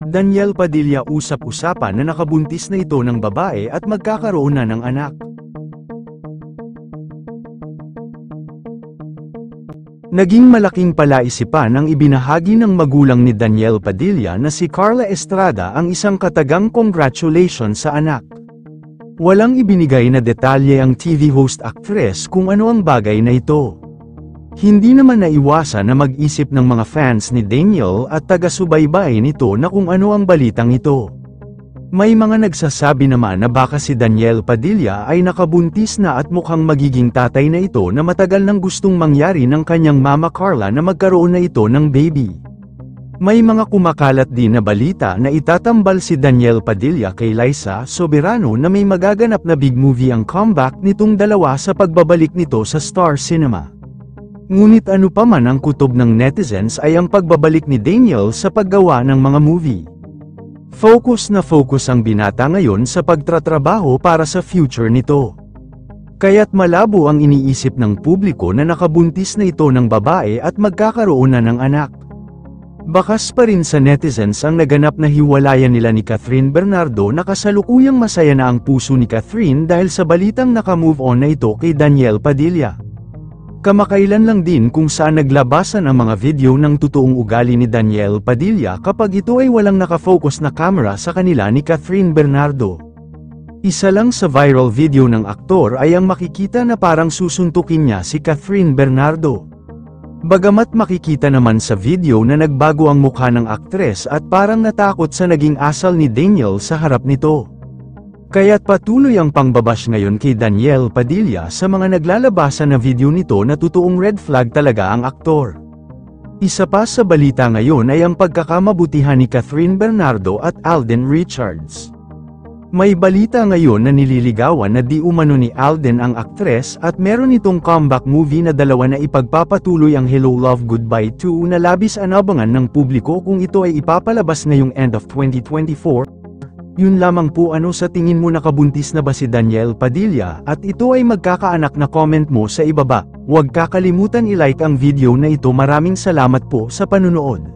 Daniel Padilla usap-usapan na nakabuntis na ito ng babae at magkakaroon na ng anak. Naging malaking palaisipan ang ibinahagi ng magulang ni Daniel Padilla na si Carla Estrada ang isang katagang congratulations sa anak. Walang ibinigay na detalye ang TV host actress kung ano ang bagay na ito. Hindi naman naiwasan na mag-isip ng mga fans ni Daniel at taga-subaybay nito na kung ano ang balitang ito. May mga nagsasabi naman na baka si Daniel Padilla ay nakabuntis na at mukhang magiging tatay na ito na matagal nang gustong mangyari ng kanyang mama Carla na magkaroon na ito ng baby. May mga kumakalat din na balita na itatambal si Daniel Padilla kay Liza Soberano na may magaganap na big movie ang comeback nitong dalawa sa pagbabalik nito sa Star Cinema. Ngunit ano pa man ang kutob ng netizens ay ang pagbabalik ni Daniel sa paggawa ng mga movie. Focus na focus ang binata ngayon sa pagtatrabaho para sa future nito. Kaya't malabo ang iniisip ng publiko na nakabuntis na ito ng babae at magkakaroon na ng anak. Bakas pa rin sa netizens ang naganap na hiwalayan nila ni Catherine Bernardo na kasalukuyang masaya na ang puso ni Catherine dahil sa balitang nakamove on na ito kay Daniel Padilla. Kamakailan lang din kung saan naglabasan ang mga video ng totoong ugali ni Daniel Padilla kapag ito ay walang nakafocus na camera sa kanila ni Catherine Bernardo. Isa lang sa viral video ng aktor ay ang makikita na parang susuntukin niya si Catherine Bernardo. Bagamat makikita naman sa video na nagbago ang mukha ng aktres at parang natakot sa naging asal ni Daniel sa harap nito. Kaya't patuloy ang pangbabash ngayon kay Daniel Padilla sa mga naglalabasan na video nito na totoong red flag talaga ang aktor. Isa pa sa balita ngayon ay ang pagkakamabutihan ni Catherine Bernardo at Alden Richards. May balita ngayon na nililigawan na di umano ni Alden ang aktres at meron itong comeback movie na dalawa na ipagpapatuloy ang Hello Love Goodbye 2 na labis anabangan ng publiko kung ito ay ipapalabas ngayong end of 2024. Yun lamang po, ano sa tingin mo, nakabuntis na ba si Daniel Padilla at ito ay magkakaanak na? Comment mo sa ibaba. Huwag kakalimutan i-like ang video na ito. Maraming salamat po sa panunood.